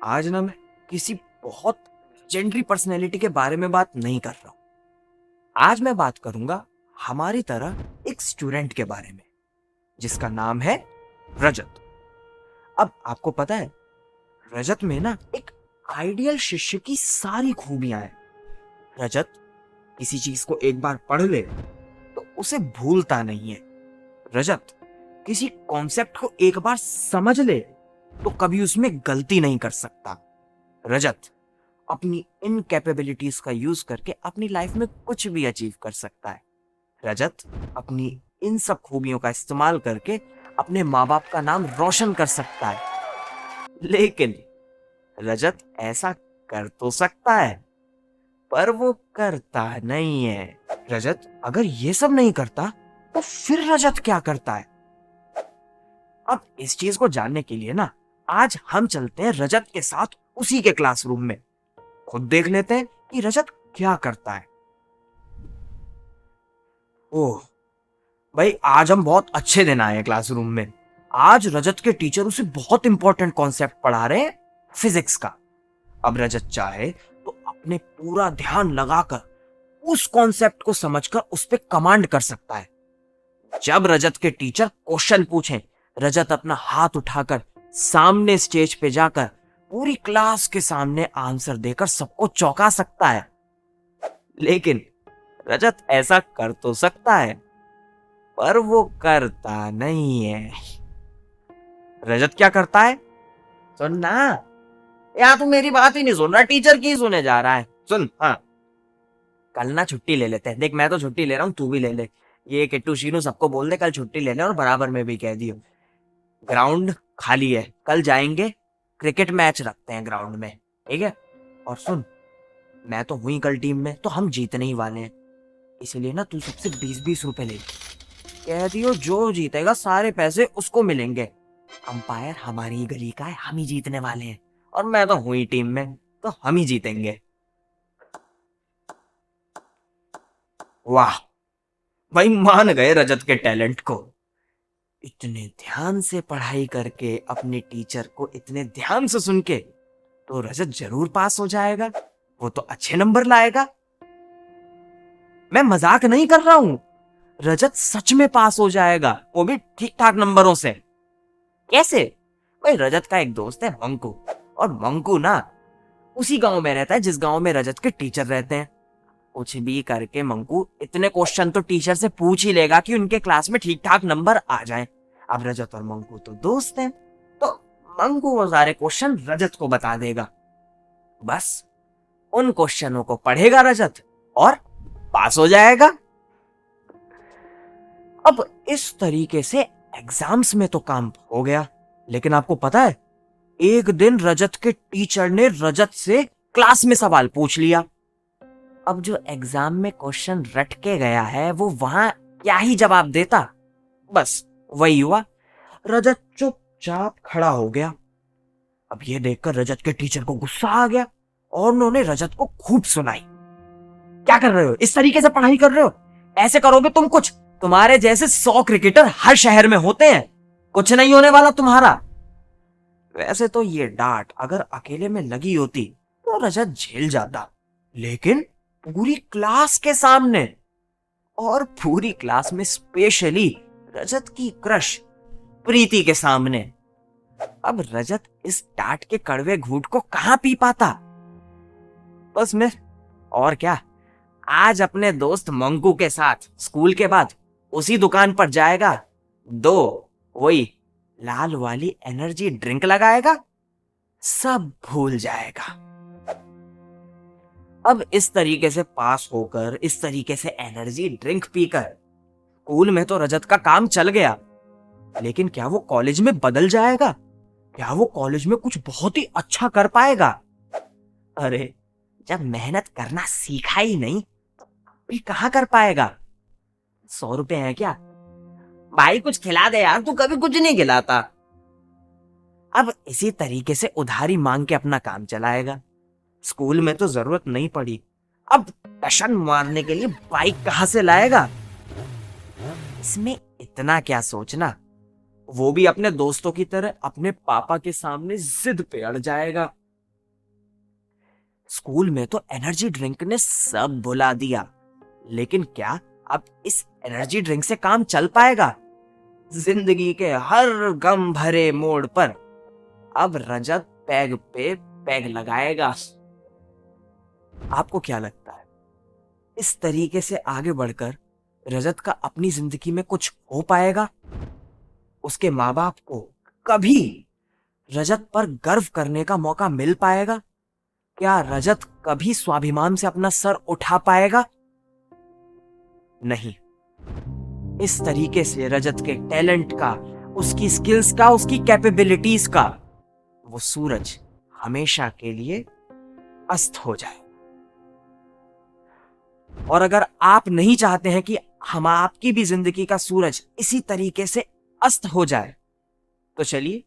आज ना मैं किसी बहुत लेजेंडरी पर्सनैलिटी के बारे में बात नहीं कर रहा हूँ। आज मैं बात करूंगा हमारी तरह एक स्टूडेंट के बारे में जिसका नाम है रजत। अब आपको पता है रजत में ना एक आइडियल शिष्य की सारी खूबियां हैं। रजत किसी चीज को एक बार पढ़ ले तो उसे भूलता नहीं है। रजत किसी कॉन्सेप्ट को एक बार समझ ले तो कभी उसमें गलती नहीं कर सकता। रजत अपनी इन कैपेबिलिटीज का यूज करके अपनी लाइफ में कुछ भी अचीव कर सकता है। रजत अपनी इन सब खूबियों का इस्तेमाल करके अपने माँ बाप का नाम रोशन कर सकता है। लेकिन रजत ऐसा कर तो सकता है पर वो करता नहीं है। रजत अगर ये सब नहीं करता तो फिर रजत क्या करता है? अब इस चीज को जानने के लिए ना आज हम चलते हैं रजत के साथ उसी के क्लासरूम में। खुद देख लेते हैं कि रजत क्या करता है। ओह भाई, आज हम बहुत अच्छे दिन आए हैं क्लासरूम में। आज रजत के टीचर उसे बहुत इंपॉर्टेंट कॉन्सेप्ट पढ़ा रहे हैं, फिजिक्स का। अब रजत चाहे तो अपने पूरा ध्यान लगाकर उस कॉन्सेप्ट को समझकर उस पर कमांड कर सकता है। जब रजत के टीचर क्वेश्चन पूछें, रजत अपना हाथ उठाकर सामने स्टेज पे जाकर पूरी क्लास के सामने आंसर देकर सबको चौंका सकता है। लेकिन रजत ऐसा कर तो सकता है पर वो करता नहीं है। रजत क्या करता है? सुन ना यार, तू मेरी बात ही नहीं सुन रहा, टीचर की सुने जा रहा है। सुन, हाँ, कल ना छुट्टी ले लेते हैं। देख, मैं तो छुट्टी ले रहा हूँ, तू भी ले ले। ये किट्टू शीनू सबको बोल दे कल छुट्टी ले ले, और बराबर में भी कह दियो ग्राउंड खाली है, कल जाएंगे क्रिकेट मैच रखते हैं ग्राउंड में, ठीक है? और सुन, मैं तो हुई कल टीम में, तो हम जीतने ही वाले हैं। इसलिए ना तू सबसे 20-20 रुपए ले, कह दियो जो जीतेगा सारे पैसे उसको मिलेंगे। अंपायर हमारी ही गली का है, हम ही जीतने वाले हैं, और मैं तो हुई टीम में, तो हम ही जीतेंगे। वाह भाई, मान गए रजत के टैलेंट को। इतने ध्यान से पढ़ाई करके अपने टीचर को इतने ध्यान से सुन के तो रजत जरूर पास हो जाएगा। वो तो अच्छे नंबर लाएगा। मैं मजाक नहीं कर रहा हूं, रजत सच में पास हो जाएगा, वो भी ठीक ठाक नंबरों से। कैसे? भाई, रजत का एक दोस्त है मंकू, और मंकू ना उसी गांव में रहता है जिस गांव में रजत के टीचर रहते हैं। कुछ भी करके मंकू इतने क्वेश्चन तो टीचर से पूछ ही लेगा कि उनके क्लास में ठीक ठाक नंबर आ जाए। अब रजत और मंकू तो दोस्त हैं, तो मंकू वो सारे क्वेश्चन रजत को बता देगा। बस उन क्वेश्चनों को पढ़ेगा रजत और पास हो जाएगा। अब इस तरीके से एग्जाम्स में तो काम हो गया। लेकिन आपको पता है, एक दिन रजत के टीचर ने रजत से क्लास में सवाल पूछ लिया। अब जो एग्जाम में क्वेश्चन रट के गया है वो वहां क्या ही जवाब देता। बस वही हुआ, रजत चुपचाप खड़ा हो गया। अब ये देखकर रजत के टीचर को गुस्सा आ गया और उन्होंने रजत को खूब सुनाई। क्या कर रहे हो? इस तरीके से पढ़ाई कर रहे हो? ऐसे करोगे तुम कुछ, तुम्हारे जैसे 100 क्रिकेटर हर शहर में होते हैं, कुछ नहीं होने वाला तुम्हारा। वैसे तो ये डांट अगर अकेले में लगी होती तो रजत झेल जाता, लेकिन पूरी क्लास के सामने, और पूरी क्लास में स्पेशली रजत की क्रश प्रीति के सामने, अब रजत इस डांट के कड़वे घूंट को कहां पी पाता। बस मैं और क्या, आज अपने दोस्त मंकू के साथ स्कूल के बाद उसी दुकान पर जाएगा, दो वही लाल वाली एनर्जी ड्रिंक लगाएगा, सब भूल जाएगा। अब इस तरीके से पास होकर, इस तरीके से एनर्जी ड्रिंक पीकर स्कूल में तो रजत का काम चल गया, लेकिन क्या वो कॉलेज में बदल जाएगा? क्या वो कॉलेज में कुछ बहुत ही अच्छा कर पाएगा? अरे, जब मेहनत करना सीखा ही नहीं तो भी कहां कर पाएगा? 100 रुपए है क्या? भाई कुछ खिला दे यार, तू कभी कुछ नहीं खिलाता। अब इसी तरीके से उधारी मांग के अपना काम चलाएगा। स्कूल में तो जरूरत नहीं पड़ी, अब टशन मारने के लिए बाइक कहां से लाएगा? इसमें इतना क्या सोचना, वो भी अपने दोस्तों की तरह अपने पापा के सामने जिद पे अड़ जाएगा। स्कूल में तो एनर्जी ड्रिंक ने सब भुला दिया, लेकिन क्या अब इस एनर्जी ड्रिंक से काम चल पाएगा? जिंदगी के हर गम भरे मोड़ पर अब रजत पैग पे पैग लगाएगा। आपको क्या लगता है, इस तरीके से आगे बढ़कर रजत का अपनी जिंदगी में कुछ हो पाएगा? उसके माँ बाप को कभी रजत पर गर्व करने का मौका मिल पाएगा? क्या रजत कभी स्वाभिमान से अपना सर उठा पाएगा? नहीं। इस तरीके से रजत के टैलेंट का, उसकी स्किल्स का, उसकी कैपेबिलिटीज का वो सूरज हमेशा के लिए अस्त हो जाए। और अगर आप नहीं चाहते हैं कि हम आपकी भी जिंदगी का सूरज इसी तरीके से अस्त हो जाए, तो चलिए